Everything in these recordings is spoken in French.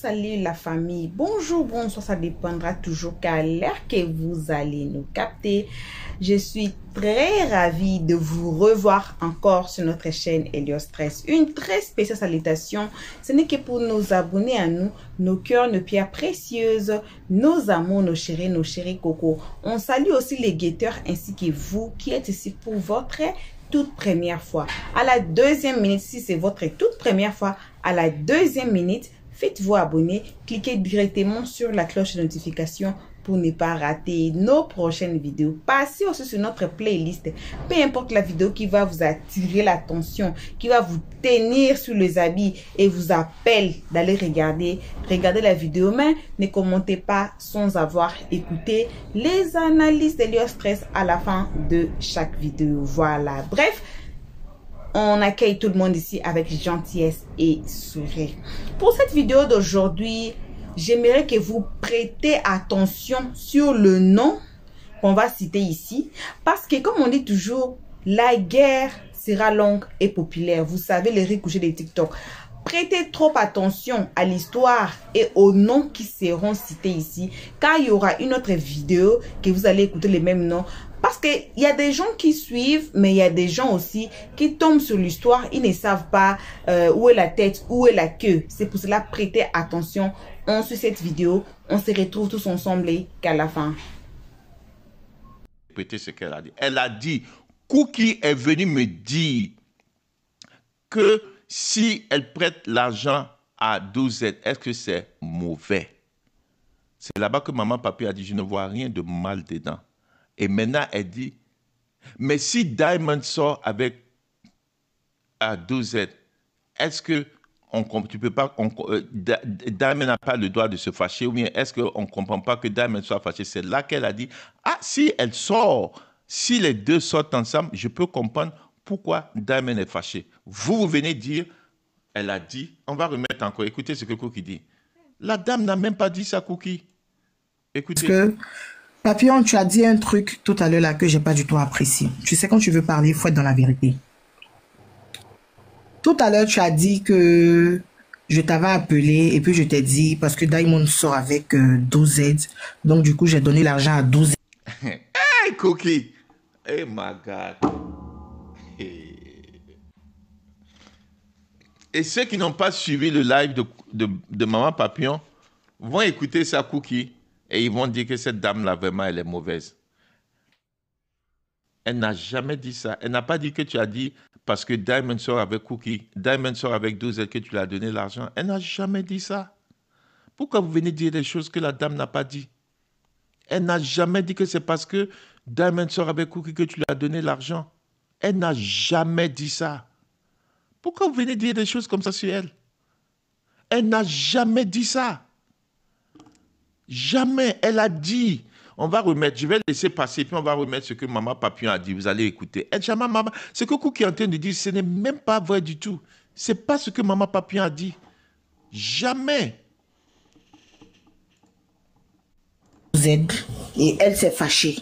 salut la famille. Bonjour, bonsoir, ça dépendra toujours qu'à l'heure que vous allez nous capter. Je suis très ravie de vous revoir encore sur notre chaîne Helio Stress. Une très spéciale salutation. Ce n'est que pour nos abonnés à nous, nos cœurs, nos pierres précieuses, nos amours, nos chéris cocos. On salue aussi les guetteurs ainsi que vous qui êtes ici pour votre toute première fois. À la deuxième minute, si c'est votre toute première fois, à la deuxième minute, faites-vous abonner, cliquez directement sur la cloche de notification pour ne pas rater nos prochaines vidéos. Passez aussi sur notre playlist, peu importe la vidéo qui va vous attirer l'attention, qui va vous tenir sur les habits et vous appelle d'aller regarder la vidéo, mais ne commentez pas sans avoir écouté les analyses d'Helio Stress à la fin de chaque vidéo. Voilà, bref. On accueille tout le monde ici avec gentillesse et sourire. Pour cette vidéo d'aujourd'hui, j'aimerais que vous prêtez attention sur le nom qu'on va citer ici. Parce que comme on dit toujours, la guerre sera longue et populaire. Vous savez, les recouchés des TikTok. Prêtez trop attention à l'histoire et aux noms qui seront cités ici. Car il y aura une autre vidéo que vous allez écouter les mêmes noms. Parce qu'il y a des gens qui suivent, mais il y a des gens aussi qui tombent sur l'histoire. Ils ne savent pas où est la tête, où est la queue. C'est pour cela, prêtez attention. On suit cette vidéo. On se retrouve tous ensemble qu'à la fin. Répétez ce qu'elle a dit. Elle a dit, Cookie est venu me dire que si elle prête l'argent à 12Z, est-ce que c'est mauvais? C'est là-bas que maman papi a dit, je ne vois rien de mal dedans. Et maintenant, elle dit, mais si Diamond sort avec 12Z, est-ce que tu peux pas, Diamond n'a pas le droit de se fâcher, ou bien est-ce qu'on ne comprend pas que Diamond soit fâché? C'est là qu'elle a dit, ah, si elle sort, si les deux sortent ensemble, je peux comprendre pourquoi Diamond est fâché. Vous venez dire, elle a dit, on va remettre encore, écoutez ce que Cookie dit. La dame n'a même pas dit ça, Cookie. Écoutez. Parce que, Papillon, tu as dit un truc tout à l'heure là que j'ai pas du tout apprécié. Tu sais, quand tu veux parler, il faut être dans la vérité. Tout à l'heure, tu as dit que je t'avais appelé et puis je t'ai dit parce que Diamond sort avec 12Z. Donc, du coup, j'ai donné l'argent à 12Z. Hey, Cookie! Hey, my God! Et ceux qui n'ont pas suivi le live de Maman Papillon vont écouter ça, Cookie, et ils vont dire que cette dame-là, vraiment, elle est mauvaise. Elle n'a jamais dit ça. Elle n'a pas dit que tu as dit parce que Diamond sort avec Cookie, Diamond sort avec 12 que tu lui as donné l'argent. Elle n'a jamais dit ça. Pourquoi vous venez dire des choses que la dame n'a pas dit? Elle n'a jamais dit que c'est parce que Diamond sort avec Cookie que tu lui as donné l'argent. Elle n'a jamais dit ça. Pourquoi vous venez dire des choses comme ça sur elle? Elle n'a jamais dit ça. Jamais. Elle a dit. On va remettre, je vais laisser passer, puis on va remettre ce que Maman Papillon a dit. Vous allez écouter. Elle, jamais, maman, ce que Cookie est en train de dire, ce n'est même pas vrai du tout. Ce n'est pas ce que Maman Papillon a dit. Jamais. Et elle s'est fâchée.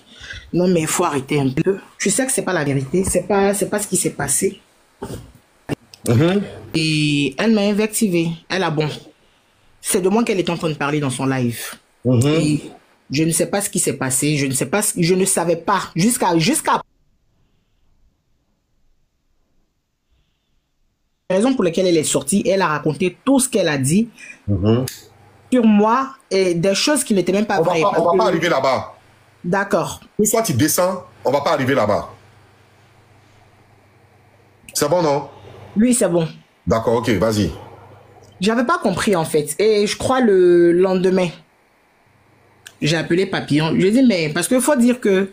Non, mais il faut arrêter un peu. Je sais que c'est pas la vérité. C'est pas ce qui s'est passé. Et elle m'a invectivé. Elle a bon. C'est de moi qu'elle est en train de parler dans son live. Et je ne sais pas ce qui s'est passé. Je ne sais pas. Je ne savais pas jusqu'à la raison pour laquelle elle est sortie. Elle a raconté tout ce qu'elle a dit sur moi et des choses qui n'étaient même pas vraies. On va pas arriver là-bas. D'accord. Une fois tu descends, on va pas arriver là-bas. C'est bon, non? Oui, c'est bon. D'accord, ok, vas-y. J'avais pas compris en fait. Et je crois le lendemain, j'ai appelé Papillon. Je lui ai dit, mais parce qu'il faut dire que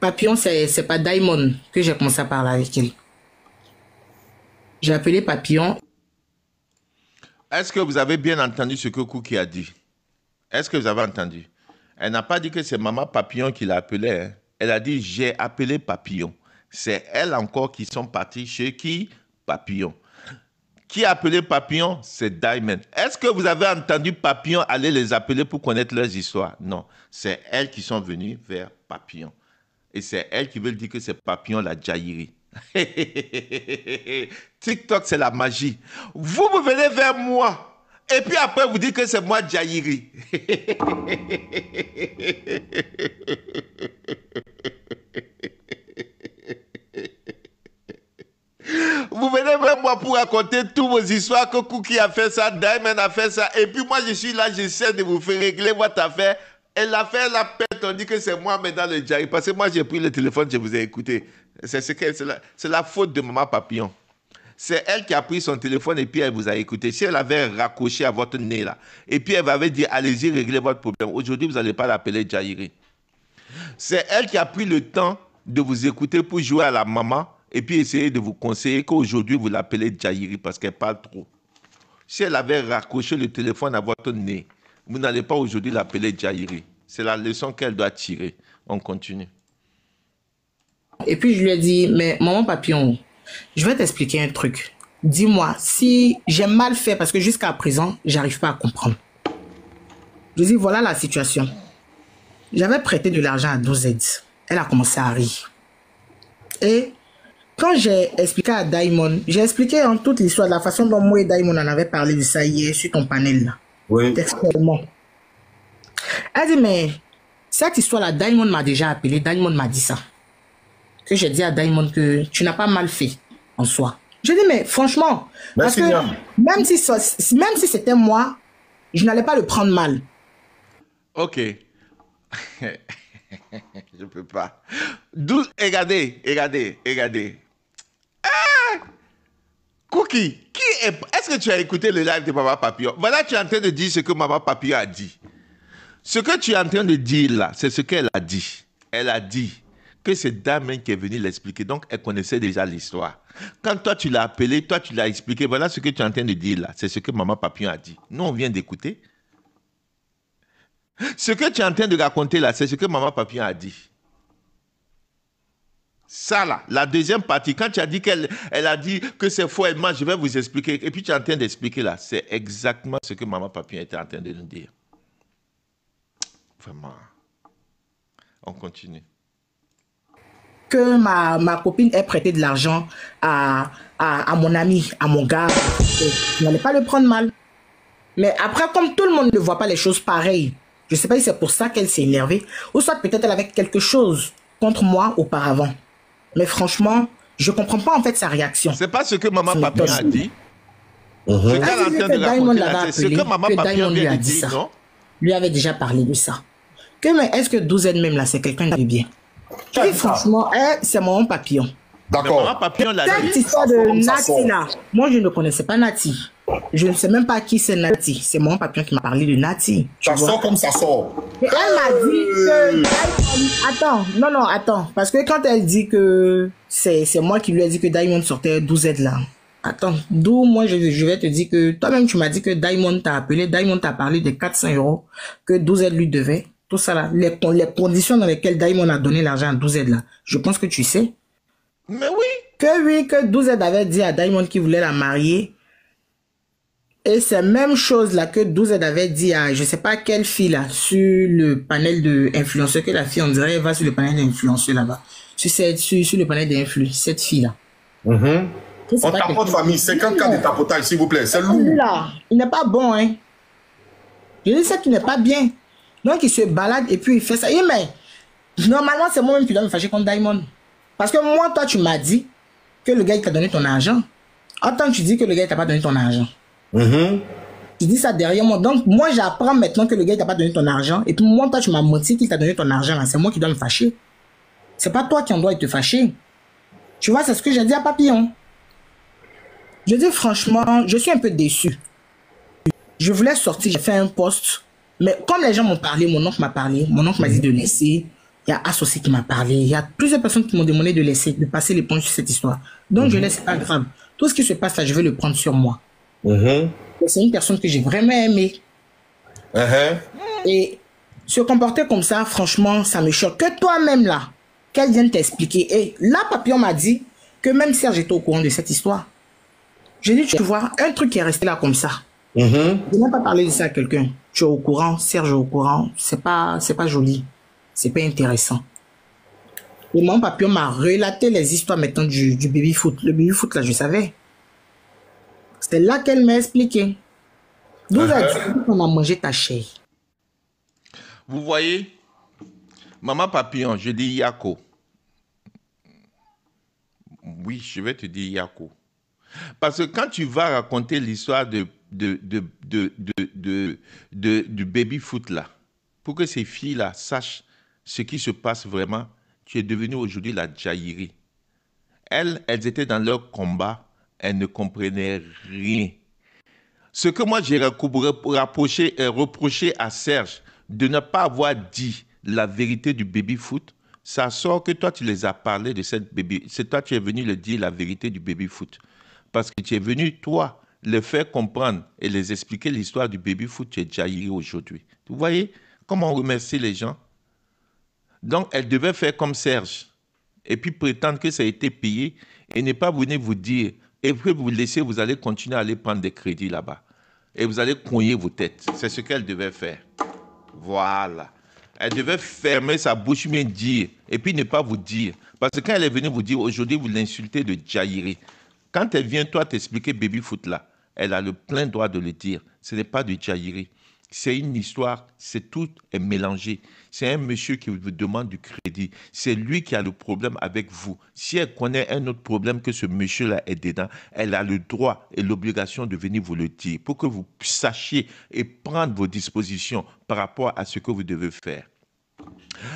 Papillon, c'est pas Diamond que j'ai commencé à parler avec elle. J'ai appelé Papillon. Est-ce que vous avez bien entendu ce que Cookie a dit? Est-ce que vous avez entendu? Elle n'a pas dit que c'est Maman Papillon qui l'a appelé. Hein? Elle a dit, j'ai appelé Papillon. C'est elle encore qui sont partis chez qui? Papillon. Qui a appelé Papillon? C'est Diamond. Est-ce que vous avez entendu Papillon aller les appeler pour connaître leurs histoires? Non. C'est elles qui sont venues vers Papillon. Et c'est elles qui veulent dire que c'est Papillon la Jaïri. TikTok, c'est la magie. Vous venez vers moi. Et puis après, vous dites que c'est moi, Jairi. Vous venez vers moi pour raconter toutes vos histoires que Cookie a fait ça, Diamond a fait ça. Et puis moi, je suis là, j'essaie de vous faire régler votre affaire. Et l'affaire, la pète, on dit que c'est moi, mais dans le Jairi. Parce que moi, j'ai pris le téléphone, je vous ai écouté. C'est la faute de Maman Papillon. C'est elle qui a pris son téléphone et puis elle vous a écouté. Si elle avait raccroché à votre nez là, et puis elle avait dit, allez-y, réglez votre problème. Aujourd'hui, vous n'allez pas l'appeler Jairi. C'est elle qui a pris le temps de vous écouter pour jouer à la maman et puis essayer de vous conseiller qu'aujourd'hui, vous l'appelez Jairi parce qu'elle parle trop. Si elle avait raccroché le téléphone à votre nez, vous n'allez pas aujourd'hui l'appeler Jairi. C'est la leçon qu'elle doit tirer. On continue. Et puis je lui ai dit, mais maman Papillon, je vais t'expliquer un truc. Dis-moi, si j'ai mal fait, parce que jusqu'à présent, j'arrive pas à comprendre. Je lui ai dit, voilà la situation. J'avais prêté de l'argent à 12Z. Elle a commencé à rire. Et quand j'ai expliqué à Diamond, j'ai expliqué en toute l'histoire, de la façon dont moi et Diamond en avait parlé de ça hier sur ton panel là. Oui. Textuellement. Elle dit, mais cette histoire-là, Diamond m'a déjà appelé, Diamond m'a dit ça. Que j'ai dit à Diamond que tu n'as pas mal fait en soi. Je dis, mais franchement, Merci, parce que Niam. même si c'était moi, je n'allais pas le prendre mal. Ok. Je peux pas. Regardez. Ah! Cookie, est-ce que tu as écouté le live de Maman Papillon? Voilà, tu es en train de dire ce que Maman Papillon a dit. Ce que tu es en train de dire là, c'est ce qu'elle a dit. Elle a dit que c'est Damien qui est venu l'expliquer. Donc, elle connaissait déjà l'histoire. Quand toi, tu l'as appelé, toi, tu l'as expliqué. Voilà ce que tu es en train de dire là. C'est ce que Maman Papillon a dit. Nous, on vient d'écouter. Ce que tu es en train de raconter là, c'est ce que Maman Papillon a dit. Ça là, la deuxième partie, quand tu as dit qu'elle a dit que c'est faux, elle ment, je vais vous expliquer. Et puis tu es en train d'expliquer là, c'est exactement ce que Maman Papillon était en train de nous dire. Vraiment. On continue. Que ma copine ait prêté de l'argent à mon ami, à mon gars, je n'allais pas le prendre mal. Mais après, comme tout le monde ne voit pas les choses pareilles, je ne sais pas si c'est pour ça qu'elle s'est énervée, ou soit peut-être elle avait quelque chose contre moi auparavant. Mais franchement, je ne comprends pas en fait sa réaction. C'est pas ce que Maman Papillon a dit. Ce qu'elle est en train de Diamond raconter l'avait là, c'est ce appelé, que Maman que Papillon Diamond lui vient a de dit dire, ça. non? Lui avait déjà parlé de ça. Mais est-ce que 12Z même là, c'est quelqu'un de bien? Et franchement, c'est mon papillon. Mais Maman D'accord. Papillon l'a Cette dit. histoire Ça de sort. Nati là, moi je ne connaissais pas Nati. Je ne sais même pas qui c'est Nati. C'est mon papillon qui m'a parlé de Nati. Tu Ça vois? sort comme ça sort. Et elle m'a dit que... Attends. Parce que quand elle dit que c'est moi qui lui ai dit que Diamond sortait 12Z là. Attends, d'où moi je vais te dire que toi-même tu m'as dit que Diamond t'a appelé, Diamond t'a parlé de 400 € que 12Z lui devait. Tout ça là, les conditions dans lesquelles Diamond a donné l'argent à 12Z là, je pense que tu sais. Mais oui. Que 12Z avait dit à Diamond qu'il voulait la marier. Et c'est même chose là que 12Z avait dit à je sais pas quelle fille là sur le panel de influenceurs, que la fille on dirait elle va sur le panel d'influenceurs là-bas. Sur le panel d'influenceurs, cette fille là. On tapote famille, 50 cas de tapotage s'il vous plaît, c'est lourd. Là, il n'est pas bon hein. Je dis ça qui n'est pas bien. Donc il se balade et puis il fait ça. Et mais normalement c'est moi-même qui dois me fâcher contre Diamond. Parce que moi toi tu m'as dit que le gars il t'a donné ton argent. Attends, tu dis que le gars il t'a pas donné ton argent. Tu dis ça derrière moi. Donc moi j'apprends maintenant que le gars il t'a pas donné ton argent. Et puis moi toi tu m'as menti qu'il t'a donné ton argent. C'est moi qui dois me fâcher. C'est pas toi qui en dois te fâcher. Tu vois, c'est ce que j'ai dit à Papillon. Je dis franchement, je suis un peu déçu. Je voulais sortir, j'ai fait un post. Mais comme les gens m'ont parlé, mon oncle m'a parlé, mon oncle m'a dit de laisser. Il y a Associé qui m'a parlé. Il y a plusieurs personnes qui m'ont demandé de laisser, de passer l'éponge sur cette histoire. Donc je laisse, pas grave. Tout ce qui se passe là, je vais le prendre sur moi. C'est une personne que j'ai vraiment aimée. Et se comporter comme ça, franchement, ça me choque. Que toi-même là, qu'elle vienne t'expliquer. Et là, Papillon m'a dit que même Serge était au courant de cette histoire. J'ai dit, tu vois, un truc qui est resté là comme ça. Je n'ai pas parlé de ça à quelqu'un. Tu es au courant, Serge est au courant. C'est pas joli. C'est pas intéressant. Et mon Papillon m'a relaté les histoires maintenant du baby-foot. Le baby-foot, là, je savais. C'est là qu'elle m'a expliqué. D'où on a mangé ta chair. Vous voyez, maman papillon, je dis Yako. Oui, je vais te dire Yako. Parce que quand tu vas raconter l'histoire du baby-foot là, pour que ces filles-là sachent ce qui se passe vraiment, tu es devenu aujourd'hui la Jaïri. Elles étaient dans leur combat, elles ne comprenaient rien. Ce que moi j'ai reproché à Serge de ne pas avoir dit la vérité du baby-foot, ça sort que toi tu les as parlé de cette baby. C'est toi tu es venu leur dire la vérité du baby-foot. Parce que tu es venu, toi, les faire comprendre et les expliquer l'histoire du baby-foot, tu es Jaïri aujourd'hui. Vous voyez comment on remercie les gens? Donc, elle devait faire comme Serge et puis prétendre que ça a été payé et ne pas venir vous dire, et puis vous laisser, vous allez continuer à aller prendre des crédits là-bas. Et vous allez cogner vos têtes. C'est ce qu'elle devait faire. Voilà. Elle devait fermer sa bouche, mais dire, et puis ne pas vous dire. Parce que quand elle est venue vous dire, aujourd'hui, vous l'insultez de Jaïri. Quand elle vient, toi, t'expliquer baby-foot là, elle a le plein droit de le dire. Ce n'est pas du Jaïri. C'est une histoire, tout est mélangé. C'est un monsieur qui vous demande du crédit. C'est lui qui a le problème avec vous. Si elle connaît un autre problème que ce monsieur-là est dedans, elle a le droit et l'obligation de venir vous le dire pour que vous sachiez et prendre vos dispositions par rapport à ce que vous devez faire.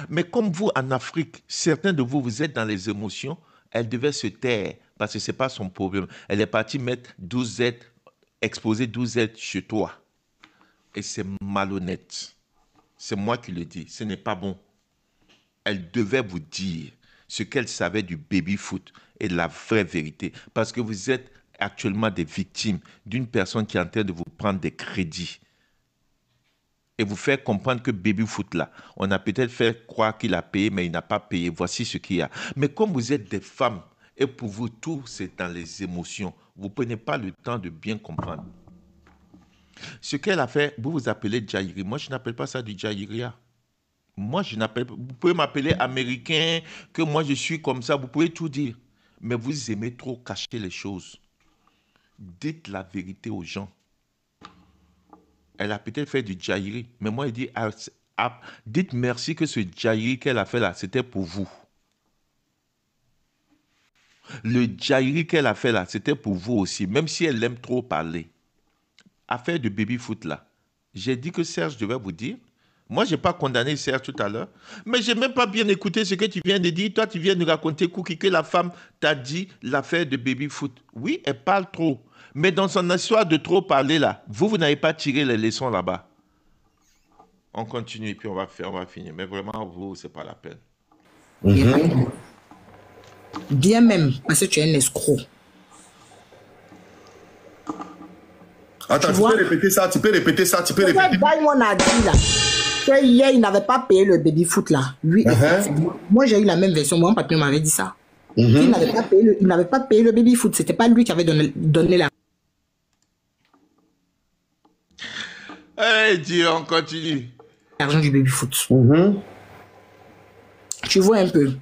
Mais comme vous, en Afrique, certains de vous, vous êtes dans les émotions, elle devait se taire parce que ce n'est pas son problème. Elle est partie mettre 12 aides, exposer 12 aides chez toi. Et c'est malhonnête. C'est moi qui le dis. Ce n'est pas bon. Elle devait vous dire ce qu'elle savait du baby-foot et la vraie vérité. Parce que vous êtes actuellement des victimes d'une personne qui est en train de vous prendre des crédits. Et vous faire comprendre que baby-foot là, on a peut-être fait croire qu'il a payé, mais il n'a pas payé. Voici ce qu'il y a. Mais comme vous êtes des femmes, et pour vous, tout c'est dans les émotions, vous ne prenez pas le temps de bien comprendre. Ce qu'elle a fait, vous vous appelez Jaïri. Moi, je n'appelle pas ça du Jaïria. Moi, je n'appelle pas. Vous pouvez m'appeler américain, que moi, je suis comme ça. Vous pouvez tout dire. Mais vous aimez trop cacher les choses. Dites la vérité aux gens. Elle a peut-être fait du Jaïri. Mais moi, je dis, dites merci que ce Jaïri qu'elle a fait là, c'était pour vous. Le Jaïri qu'elle a fait là, c'était pour vous aussi. Même si elle aime trop parler. Affaire de baby-foot là, j'ai dit que Serge devait vous dire. Moi, je n'ai pas condamné Serge tout à l'heure, mais je n'ai même pas bien écouté ce que tu viens de dire. Toi, tu viens de raconter, Cookie, que la femme t'a dit l'affaire de baby-foot. Oui, elle parle trop, mais dans son histoire de trop parler là, vous n'avez pas tiré les leçons là-bas. On continue et puis on va finir. Mais vraiment, vous, ce n'est pas la peine. Bien même, parce que tu es un escroc. Attends, tu peux répéter ça, tu peux répéter. Diamond a dit là, que hier, il n'avait pas payé le baby-foot là. Lui, moi, j'ai eu la même version. Mon papier m'avait dit ça. Il n'avait pas payé le baby-foot. C'était pas lui qui avait donné la... Dieu, on continue. L'argent du baby-foot. Tu vois un peu.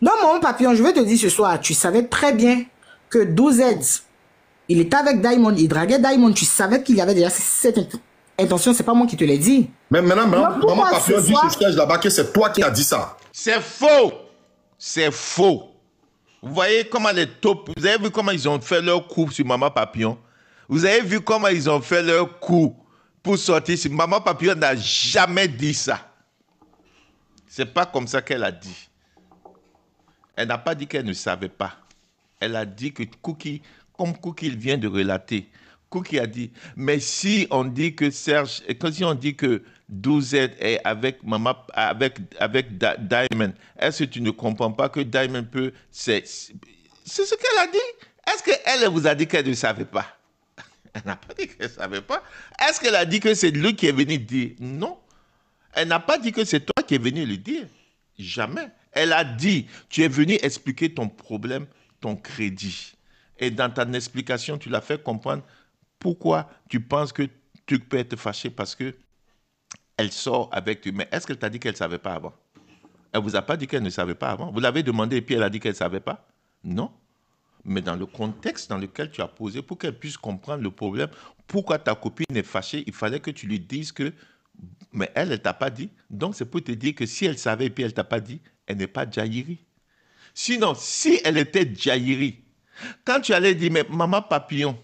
Donc, mon papillon, je vais te dire ce soir, tu savais très bien que 12 aides, il était avec Diamond, il draguait Diamond, tu savais qu'il y avait déjà cette intention, c'est pas moi qui te l'ai dit. Mais maintenant, maman papillon dit ce stage là-bas que c'est toi qui as dit ça. C'est faux. C'est faux. Vous voyez comment les taupes, vous avez vu comment ils ont fait leur coup sur maman papillon? Vous avez vu comment ils ont fait leur coup pour sortir sur maman papillon n'a jamais dit ça. C'est pas comme ça qu'elle a dit. Elle n'a pas dit qu'elle ne savait pas. Elle a dit que Cookie, comme Cookie vient de relater, Cookie a dit, mais si on dit que Serge, si on dit que 12Z est avec maman, avec Diamond, est-ce que tu ne comprends pas que Diamond peut... C'est ce qu'elle a dit. Est-ce qu'elle vous a dit qu'elle ne savait pas? Elle n'a pas dit qu'elle ne savait pas. Est-ce qu'elle a dit que c'est lui qui est venu dire? Non. Elle n'a pas dit que c'est toi qui es venu le dire. Jamais. Elle a dit, tu es venu expliquer ton problème, ton crédit. Et dans ta explication, tu l'as fait comprendre pourquoi tu penses que tu peux être fâché parce que elle sort avec toi. Mais est-ce qu'elle t'a dit qu'elle ne savait pas avant? Elle ne vous a pas dit qu'elle ne savait pas avant. Vous l'avez demandé et puis elle a dit qu'elle ne savait pas? Non. mais dans le contexte dans lequel tu as posé, pour qu'elle puisse comprendre le problème, pourquoi ta copine est fâchée, il fallait que tu lui dises que, mais elle t'a pas dit. Donc, c'est pour te dire que si elle savait et puis elle t'a pas dit, elle n'est pas Djaïri. Sinon, si elle était Djaïri, quand tu allais dire, mais maman papillon,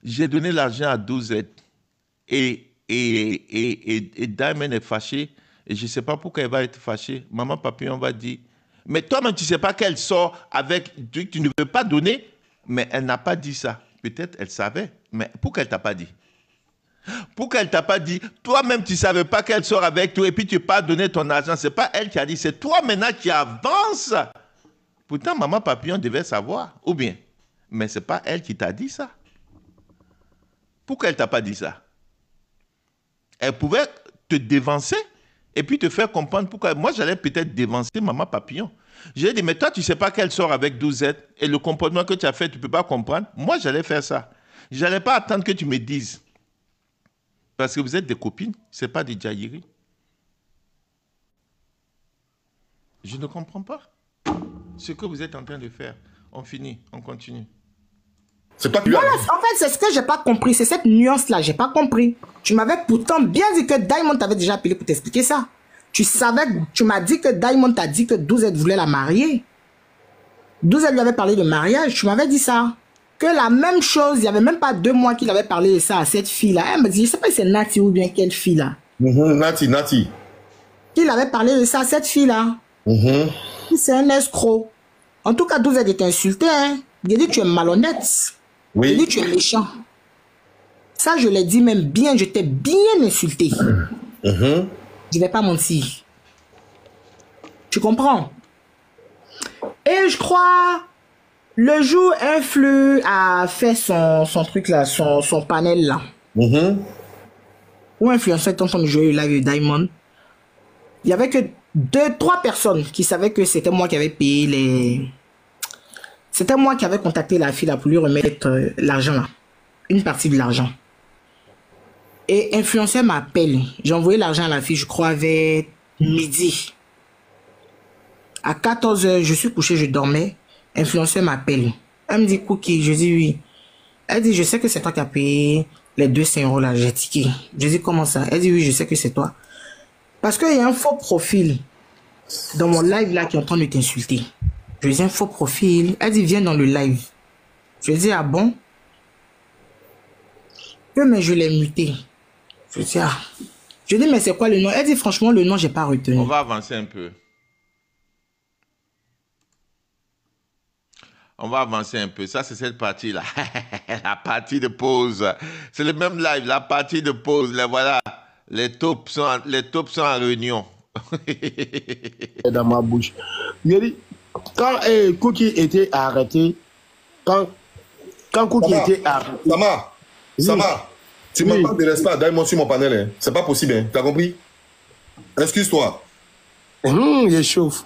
j'ai donné l'argent à 12Z et Diamond est fâché et je ne sais pas pourquoi elle va être fâchée. Maman papillon va dire, mais toi-même, tu ne sais pas qu'elle sort avec, tu ne veux pas donner, mais elle n'a pas dit ça. Peut-être elle savait, mais pourquoi elle ne t'a pas dit? Pourquoi elle ne t'a pas dit, toi-même, tu ne savais pas qu'elle sort avec toi et puis tu n'as pas donné ton argent. Ce n'est pas elle qui a dit, c'est toi maintenant qui avances. Pourtant, maman papillon devait savoir, ou bien, mais ce n'est pas elle qui t'a dit ça. Pourquoi elle ne t'a pas dit ça? Elle pouvait te dévancer et puis te faire comprendre pourquoi. Moi, j'allais peut-être dévancer maman papillon. J'ai dit, mais toi, tu ne sais pas qu'elle sort avec 12Z et le comportement que tu as fait, tu ne peux pas comprendre. Moi, j'allais faire ça. Je n'allais pas attendre que tu me dises. Parce que vous êtes des copines, ce n'est pas des Djaïri. Je ne comprends pas ce que vous êtes en train de faire. On finit, on continue. C'est pas que Voilà, en fait, c'est ce que j'ai pas compris. C'est cette nuance-là, j'ai pas compris. Tu m'avais pourtant bien dit que Diamond t'avait déjà appelé pour t'expliquer ça. Tu savais, tu m'as dit que Diamond t'a dit que 12Z voulait la marier. 12Z lui avait parlé de mariage, tu m'avais dit ça. Que la même chose, il y avait même pas 2 mois qu'il avait parlé de ça à cette fille-là. Elle me dit, je sais pas si c'est Nati ou bien quelle fille-là. Nati. Qu'il avait parlé de ça à cette fille-là. C'est un escroc. En tout cas, 12Z était insulté, hein. Il a dit, tu es malhonnête. Oui. Il dit, tu es méchant. Ça, je l'ai dit même bien, je t'ai bien insulté. Je vais pas mentir. Tu comprends? Et je crois, le jour Influ a fait son truc là, son panel là. Où influençait ton de jouer live Diamond. Il y avait que 2-3 personnes qui savaient que c'était moi qui avais payé les... C'était moi qui avais contacté la fille là pour lui remettre l'argent là. Une partie de l'argent. Et influenceur m'appelle. J'ai envoyé l'argent à la fille, je crois, vers midi. À 14h, je suis couché, je dormais. Influenceur m'appelle. Elle me dit, Cookie, je dis oui. Elle dit, je sais que c'est toi qui as payé les 200 € là, j'ai tiqué. Je dis, comment ça? Elle dit, oui, je sais que c'est toi. Parce qu'il y a un faux profil dans mon live là qui est en train de t'insulter. Je dis, un faux profil. Elle dit, viens dans le live. Je dis, ah bon? Mais je l'ai muté. Je dis, ah. Je dis, mais c'est quoi le nom? Elle dit, franchement, le nom, j'ai pas retenu. On va avancer un peu. On va avancer un peu. Ça, c'est cette partie-là. La partie de pause. C'est le même live, la partie de pause. Là, voilà. Les taupes sont en réunion. Dans ma bouche. Il dit, quand Cookie était arrêté, quand Cookie était arrêté... Sama, tu me parles de respect à Diamond sur mon panel. Hein. C'est pas possible, hein. T'as compris? Excuse-toi. Je chauffe.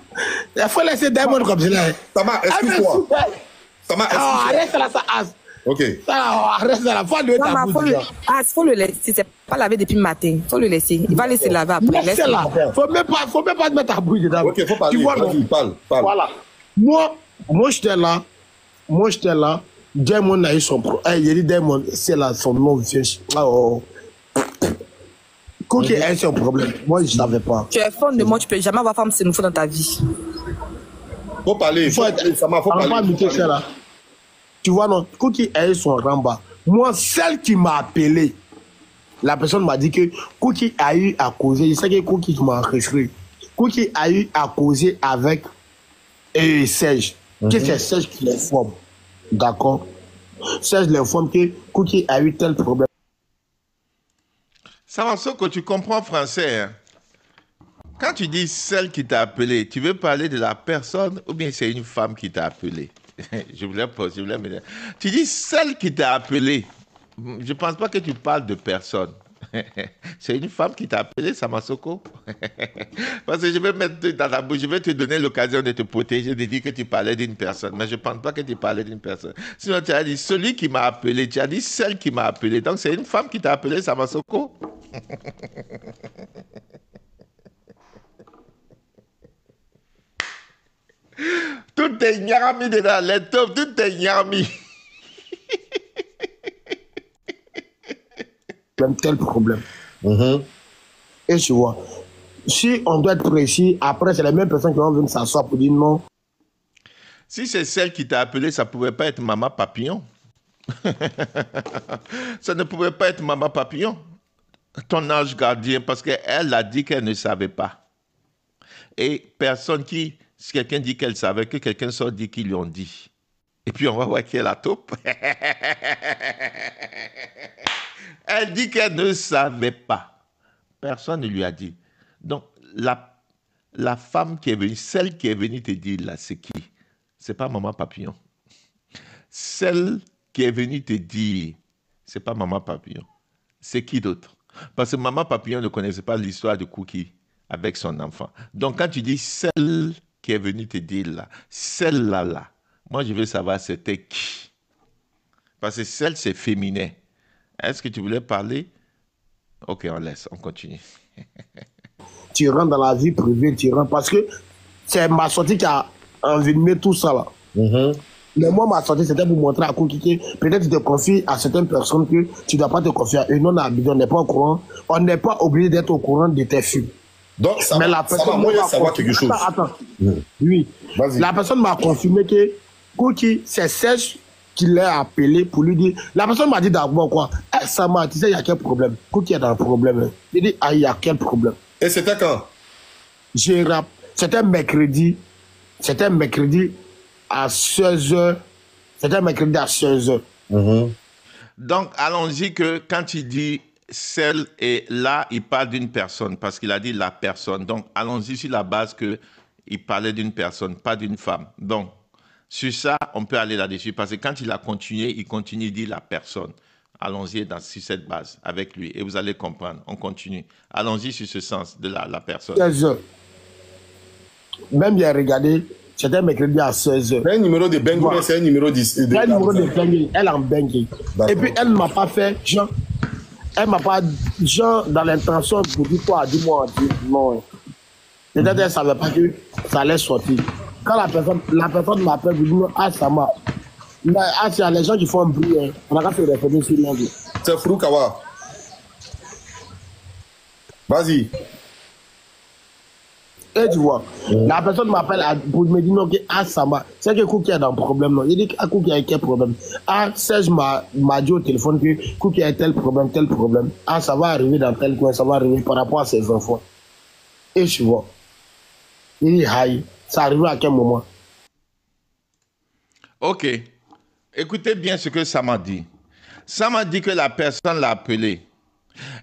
Il faut laisser Diamond comme ça. Sama, excuse-toi. Sama, excuse-toi. Arrête là, ça as. Ok. Arrête là, faut le faut le laisser. C'est pas lavé depuis le matin. Faut le laisser. Il va laisser laver après. Laisse là. Faut même pas te mettre à bouille dedans. Ok, faut parler. Vas-y, parle. Voilà. Moi, j'étais là. Diamond a eu son pro. Il dit Diamond, c'est là son nom vient. Cookie a eu son problème. Moi, je savais pas. Tu es fan de moi, tu peux jamais avoir femme c'est nouveau dans ta vie. Faut parler. Faut parler. Tu vois, non, Cookie a eu son ramba. Moi, celle qui m'a appelé, la personne m'a dit que Cookie a eu à causer. Je sais que Cookie m'a enregistré. Cookie a eu à causer avec Serge. Que c'est Serge qui l'informe. D'accord. Serge l'informe que Cookie a eu tel problème. Ça va, que tu comprends français. Hein? Quand tu dis celle qui t'a appelé, tu veux parler de la personne ou bien c'est une femme qui t'a appelé? Je voulais me dire. Tu dis celle qui t'a appelé. Je ne pense pas que tu parles de personne. C'est une femme qui t'a appelé, Samasoko. Parce que je vais mettre dans la bouche, je vais te donner l'occasion de te protéger, de dire que tu parlais d'une personne. Mais je ne pense pas que tu parlais d'une personne. Sinon, tu as dit celui qui m'a appelé, tu as dit celle qui m'a appelé. Donc, c'est une femme qui t'a appelé, Samasoko. Tout est nyarami dedans, les taupes, tout est nyarami. Tel problème. Et tu vois, si on doit être précis, après, c'est les mêmes personnes qui vont venir s'asseoir pour dire non. Si c'est celle qui t'a appelé, ça ne pouvait pas être Maman Papillon. Ça ne pouvait pas être Maman Papillon, ton ange gardien, parce qu'elle a dit qu'elle ne savait pas. Et personne qui, si quelqu'un dit qu'elle savait, que quelqu'un sort dit qu'ils lui ont dit. Et puis on va voir qui est la taupe. Elle dit qu'elle ne savait pas. Personne ne lui a dit. Donc, la femme qui est venue, celle qui est venue te dire là, c'est qui? C'est pas Maman Papillon. Celle qui est venue te dire, c'est pas Maman Papillon. C'est qui d'autre? Parce que Maman Papillon ne connaissait pas l'histoire de Cookie avec son enfant. Donc, quand tu dis celle qui est venue te dire là, celle-là, là, moi, je veux savoir c'était qui. Parce que celle, c'est féminin. Est-ce que tu voulais parler? Ok, on laisse, on continue. Tu rentres dans la vie privée, tu rentres. Parce que c'est ma sortie qui a envenimé tout ça là. Mais moi, ma sortie, c'était pour montrer à Cookie que peut-être tu te confies à certaines personnes que tu ne dois pas te confier à eux. Non, on n'est pas au courant. On n'est pas obligé d'être au courant de tes films. Donc, ça mais va, la personne moi, savoir quelque chose. Attends. Oui. La personne m'a confirmé que Cookie, c'est Serge qui l'a appelé pour lui dire. La personne m'a dit d'abord quoi? Eh, Sama, tu sais, il y a quel problème? Cookie est dans le problème. Il dit, ah, il y a quel problème? Et c'était quand? C'était mercredi. C'était mercredi à 16h. C'était mercredi à 16h. Donc, allons-y que quand il dit celle et là, il parle d'une personne parce qu'il a dit la personne. Donc, allons-y sur la base qu'il parlait d'une personne, pas d'une femme. Donc, sur ça, on peut aller là-dessus parce que quand il a continué, il continue de dire la personne. Allons-y sur cette base avec lui et vous allez comprendre. On continue. Allons-y sur ce sens de la personne. 16h. Même il a regardé, c'était mercredi à 16h. C'est un numéro de Bengue, c'est un numéro de... C'est un numéro de Bengue, elle en Bengue. Et puis elle ne m'a pas fait, genre, elle m'a pas, genre, dans l'intention pour dire quoi, dis-moi, non. Peut-être elle ne savait pas que ça allait sortir. Quand la personne m'appelle, je dis non, ah, ça m'a. Ah, il y a les gens qui font un bruit, hein. On a qu'à se référer sur l'angle. C'est Froukawa. Vas-y. Et tu vois, la personne m'appelle pour me dire non, que ah, ça m'a. C'est que Cookie a un problème, non. Il dit ah, Cookie a quel problème. Ah, Serge m'a dit au téléphone que Cookie a tel problème. Ah, ça va arriver dans tel coin, ça va arriver par rapport à ses enfants. Et tu vois, il dit aïe, ça arrive à quel moment? Ok. Écoutez bien ce que ça m'a dit. Ça m'a dit que la personne l'a appelé.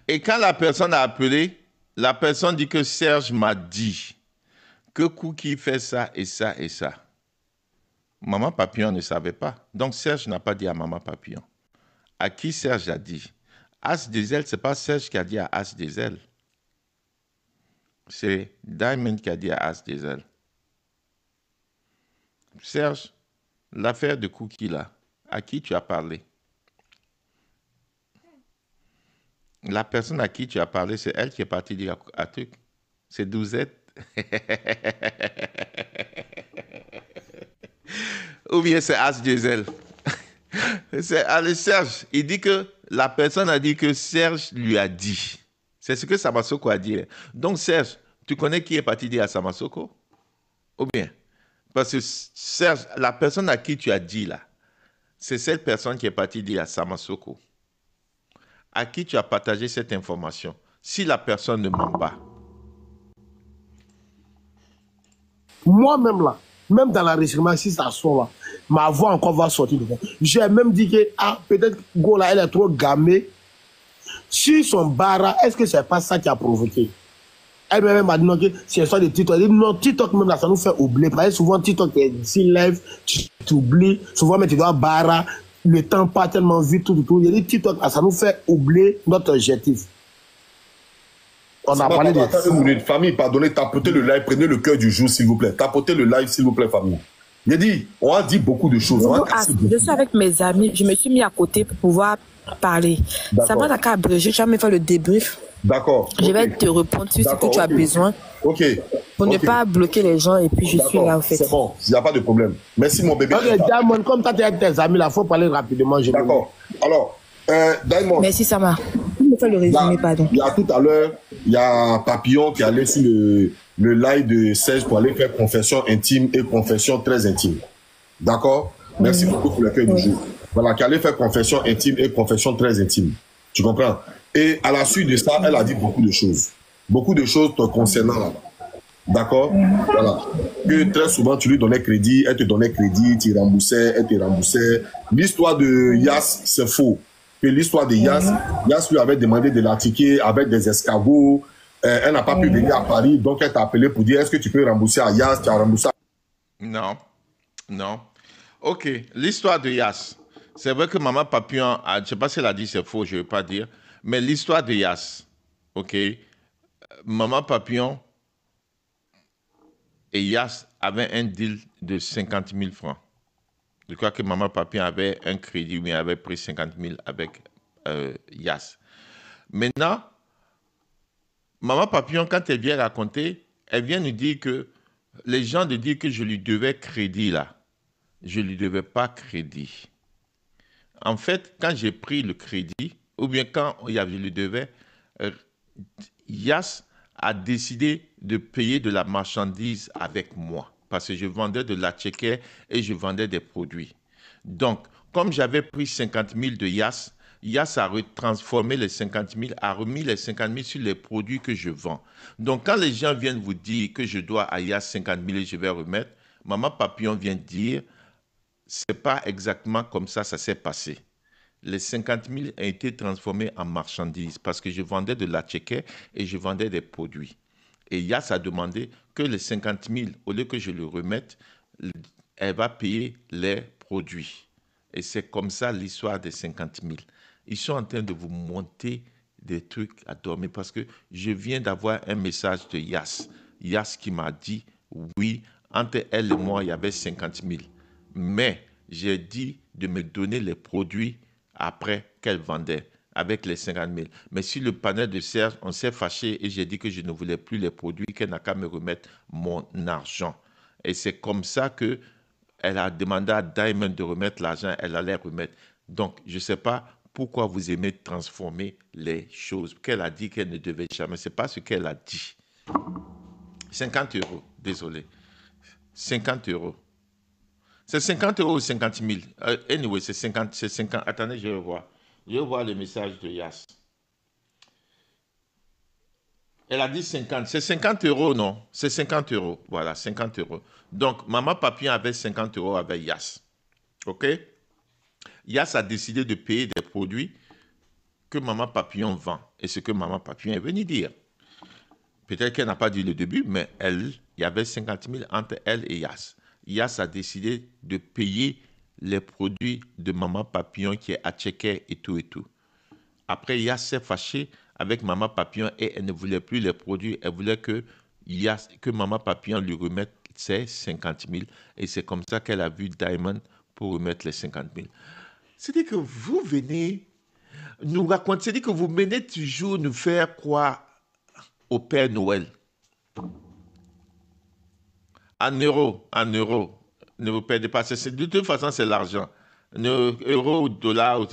Et quand la personne a appelé, la personne dit que Serge m'a dit que Cookie fait ça et ça et ça. Maman Papillon ne savait pas. Donc Serge n'a pas dit à Maman Papillon. À qui Serge a dit? As des ailes, ce n'est pas Serge qui a dit à As des ailes. C'est Diamond qui a dit à As des ailes. Serge, l'affaire de Cookie là, à qui tu as parlé? La personne à qui tu as parlé, c'est elle qui est partie dire à truc. C'est Douzette. Ou bien c'est As Diesel. C'est Serge. Il dit que la personne a dit que Serge lui a dit. C'est ce que Samasoko a dit. Donc Serge, tu connais qui est parti dire à Samasoko? Ou bien? Parce que Serge, la personne à qui tu as dit là, c'est cette personne qui est partie dire à Samasoko. À qui tu as partagé cette information? Si la personne ne ment pas. Moi-même là, même dans l'enregistrement, si ça sort là, ma voix encore va sortir devant. J'ai même dit que, ah, peut-être Go là, elle est trop gamée. Sur son bara, est-ce que c'est pas ça qui a provoqué? Elle-même m'a dit non, que c'est ça de TikTok. Elle dit non, TikTok même là, ça nous fait oublier. Parce que souvent, TikTok est si live, tu oublies. Souvent, mais tu dois bara. Le temps pas tellement vite, tout. Il y a des TikTok, ça nous fait oublier notre objectif. On a parlé de... Famille, pardonnez, tapotez le live, prenez le cœur du jour, s'il vous plaît. Tapotez le live, s'il vous plaît, famille. On a dit beaucoup de choses. Je suis avec mes amis, je me suis mis à côté pour pouvoir parler. Ça va d'accord, abrégé, tu vas me faire le débrief. D'accord. Je vais te répondre sur ce que tu as besoin. Ok. pour ne Ok. pas bloquer les gens et puis je suis là, en fait. C'est bon, il n'y a pas de problème. Merci, mon bébé. Ok, Diamond, comme toi, tu es avec tes amis, là, il faut parler rapidement. D'accord. Alors, Diamond, Merci, Sama. Tu me fais le résumé, pardon. il y a tout à l'heure, il y a Papillon qui allait sur le live de Serge pour aller faire confession intime et confession très intime. D'accord? Merci beaucoup pour l'accueil du jour. Voilà, qui allait faire confession intime et confession très intime. Tu comprends? Et à la suite de ça, elle a dit beaucoup de choses. Beaucoup de choses te concernant là. D'accord? Voilà. Que très souvent, tu lui donnais crédit, elle te donnait crédit, tu remboursais, elle te remboursait. L'histoire de Yass, c'est faux. Que l'histoire de Yass, Yass lui avait demandé de la ticket avec des escargots. Elle n'a pas pu venir à Paris, donc elle t'a appelé pour dire est-ce que tu peux rembourser à Yass? Tu as remboursé à... Non, non. Ok, l'histoire de Yass. C'est vrai que Maman Papillon, je ne sais pas si elle a dit c'est faux, je ne veux pas dire. Mais l'histoire de Yass, ok, Maman Papillon et Yass avaient un deal de 50 000 francs. Je crois que Maman Papillon avait un crédit, mais avait pris 50 000 avec Yass. Maintenant, Maman Papillon, quand elle vient raconter, elle vient nous dire que les gens de dire que je lui devais crédit là. Je ne lui devais pas crédit. En fait, quand j'ai pris le crédit, ou bien quand je lui devais, Yass a décidé de payer de la marchandise avec moi. Parce que je vendais de la tchéquée et je vendais des produits. Donc, comme j'avais pris 50 000 de Yass, Yass a retransformé les 50 000, a remis les 50 000 sur les produits que je vends. Donc, quand les gens viennent vous dire que je dois à Yass 50 000 et je vais remettre, Maman Papillon vient dire, c'est pas exactement comme ça s'est passé. Les 50 000 ont été transformés en marchandises parce que je vendais de la tchéquée et je vendais des produits. Et Yass a demandé que les 50 000, au lieu que je le remette, elle va payer les produits. Et c'est comme ça l'histoire des 50 000. Ils sont en train de vous monter des trucs à dormir parce que je viens d'avoir un message de Yass. Yass qui m'a dit, oui, entre elle et moi, il y avait 50 000. Mais j'ai dit de me donner les produits après qu'elle vendait avec les 50 000. Mais sur le panel de Serge, on s'est fâché et j'ai dit que je ne voulais plus les produits, qu'elle n'a qu'à me remettre mon argent. Et c'est comme ça que elle a demandé à Diamond de remettre l'argent, elle allait remettre. Donc, je ne sais pas pourquoi vous aimez transformer les choses. Qu'elle a dit qu'elle ne devait jamais. Ce n'est pas ce qu'elle a dit. 50 euros, désolé. 50 euros. C'est 50 euros ou 50 000? Anyway, c'est 50. Attendez, je vais voir. Je vais voir le message de Yass. Elle a dit 50. C'est 50 euros, non? C'est 50 euros. Voilà, 50 euros. Donc, Maman Papillon avait 50 euros avec Yass. OK? Yass a décidé de payer des produits que Maman Papillon vend. Et ce que Maman Papillon est venue dire. Peut-être qu'elle n'a pas dit le début, mais il y avait 50 000 entre elle et Yass. Yass a décidé de payer les produits de Maman Papillon qui est à checker et tout et tout. Après, Yass s'est fâché avec Maman Papillon et elle ne voulait plus les produits. Elle voulait que Maman Papillon lui remette ses 50 000. Et c'est comme ça qu'elle a vu Diamond pour remettre les 50 000. C'est-à-dire que vous venez nous raconter, c'est-à-dire que vous venez toujours nous faire croire au Père Noël. En euros. Ne vous perdez pas. De toute façon, c'est l'argent. Euros ou dollars.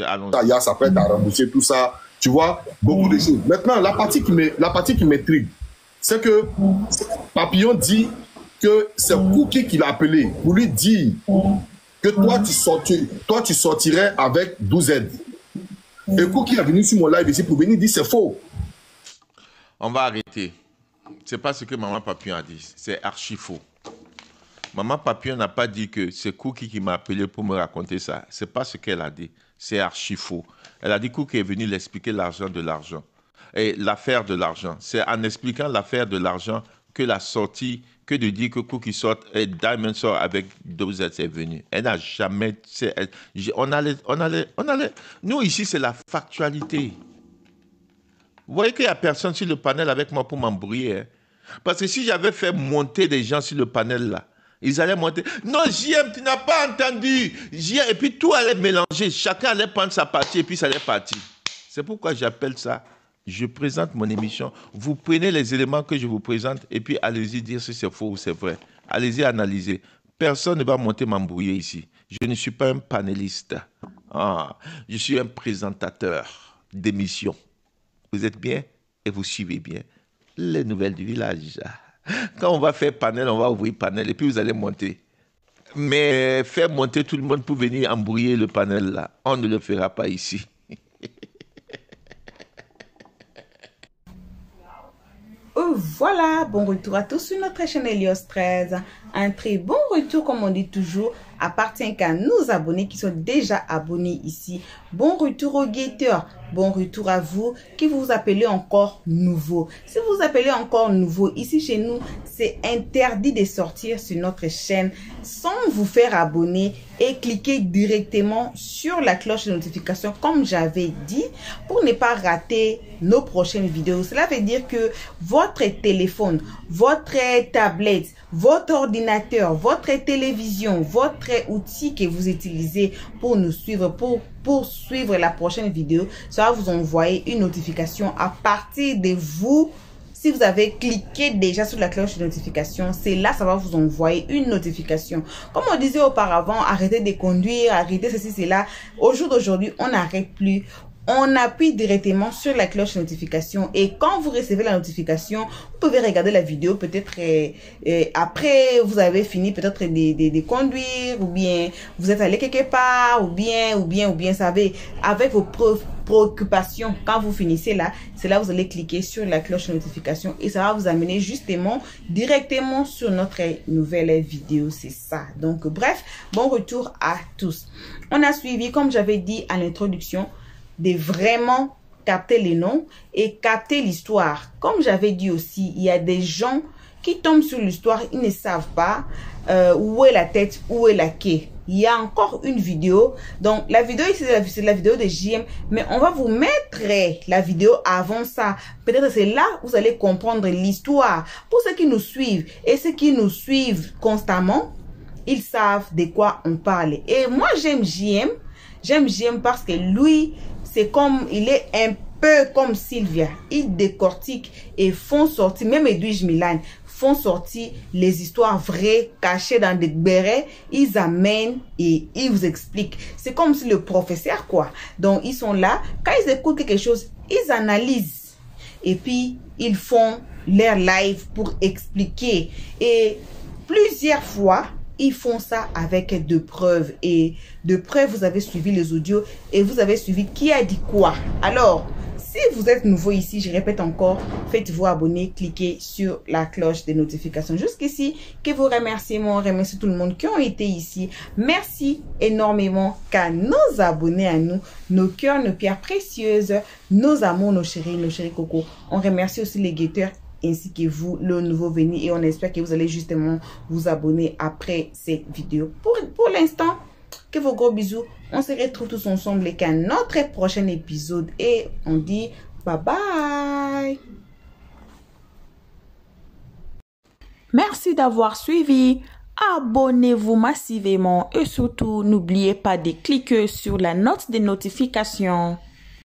Yass, après, tu as remboursé tout ça. Tu vois, beaucoup de choses. Maintenant, la partie qui m'intrigue, c'est que Papillon dit que c'est Cookie qui l'a appelé pour lui dire que toi, tu sortirais avec 12 aides. Et Cookie est venu sur mon live ici pour venir dire c'est faux. On va arrêter. C'est pas ce que Maman Papillon a dit. C'est archi faux. Maman Papillon n'a pas dit que c'est Cookie qui m'a appelé pour me raconter ça. C'est pas ce qu'elle a dit. C'est archi faux. Elle a dit que Cookie est venu l'expliquer l'argent de l'argent. Et l'affaire de l'argent. C'est en expliquant l'affaire de l'argent que la sortie, que de dire que Cookie sort et Diamond sort avec Dozet est venu. Elle n'a jamais... Nous, ici, c'est la factualité. Vous voyez qu'il n'y a personne sur le panel avec moi pour m'embrouiller. Hein? Parce que si j'avais fait monter des gens sur le panel là, ils allaient monter. Non, JM, tu n'as pas entendu. JM, et puis tout allait mélanger. Chacun allait prendre sa partie et puis ça allait partir. C'est pourquoi j'appelle ça Je présente mon émission. Vous prenez les éléments que je vous présente et puis allez-y dire si c'est faux ou c'est vrai. Allez-y analyser. Personne ne va monter m'embrouiller ici. Je ne suis pas un panéliste. Je suis un présentateur d'émission. Vous êtes bien et vous suivez bien les nouvelles du village. Quand on va faire panel, on va ouvrir panel et puis vous allez monter. Mais faire monter tout le monde pour venir embrouiller le panel là, on ne le fera pas ici. Voilà, bon retour à tous sur notre chaîne Helios 13. Un très bon retour, comme on dit toujours, appartient qu'à nos abonnés qui sont déjà abonnés ici. Bon retour aux guetteurs, bon retour à vous qui vous appelez encore nouveau. Si vous appelez encore nouveau, ici chez nous, c'est interdit de sortir sur notre chaîne sans vous faire abonner et cliquer directement sur la cloche de notification comme j'avais dit pour ne pas rater nos prochaines vidéos. Cela veut dire que votre téléphone, votre tablette, votre ordinateur, votre télévision, votre outil que vous utilisez pour nous suivre, pour suivre la prochaine vidéo, ça va vous envoyer une notification à partir de vous. Si vous avez cliqué déjà sur la cloche de notification, c'est là, ça va vous envoyer une notification. Comme on disait auparavant, arrêtez de conduire, arrêtez ceci, cela. Au jour d'aujourd'hui, on n'arrête plus. On appuie directement sur la cloche de notification et quand vous recevez la notification, vous pouvez regarder la vidéo peut-être après vous avez fini peut-être de conduire ou bien vous êtes allé quelque part ou bien, savez, avec vos préoccupations. Quand vous finissez là, c'est là vous allez cliquer sur la cloche de notification et ça va vous amener justement directement sur notre nouvelle vidéo. C'est ça. Donc bref, bon retour à tous. On a suivi, comme j'avais dit à l'introduction, de vraiment capter les noms et capter l'histoire. Comme j'avais dit aussi, il y a des gens qui tombent sur l'histoire, ils ne savent pas où est la tête, où est la queue. Il y a encore une vidéo. Donc, la vidéo ici, c'est la vidéo de JM. Mais on va vous mettre la vidéo avant ça. Peut-être c'est là où vous allez comprendre l'histoire. Pour ceux qui nous suivent et ceux qui nous suivent constamment, ils savent de quoi on parle. Et moi, j'aime JM. J'aime JM parce que lui, c'est comme, il est un peu comme Sylvia. Il décortique et font sortir, même Edwige Milan, font sortir les histoires vraies cachées dans des bérets. Ils amènent et ils vous expliquent. C'est comme si le professeur, quoi. Donc, ils sont là. Quand ils écoutent quelque chose, ils analysent. Et puis, ils font leur live pour expliquer. Et plusieurs fois, ils font ça avec de preuves. Et de preuves, vous avez suivi les audios et vous avez suivi qui a dit quoi. Alors, si vous êtes nouveau ici, je répète encore, faites-vous abonner, cliquez sur la cloche des notifications. Jusqu'ici, que vos remerciements, remercie tout le monde qui ont été ici. Merci énormément qu'à nos abonnés à nous, nos cœurs, nos pierres précieuses, nos amours, nos chéris cocos. On remercie aussi les guetteurs ainsi que vous, le nouveau venu, et on espère que vous allez justement vous abonner après cette vidéo. Pour l'instant, que vos gros bisous. On se retrouve tous ensemble avec un autre prochain épisode et on dit bye bye. Merci d'avoir suivi. Abonnez-vous massivement et surtout n'oubliez pas de cliquer sur la note de notification.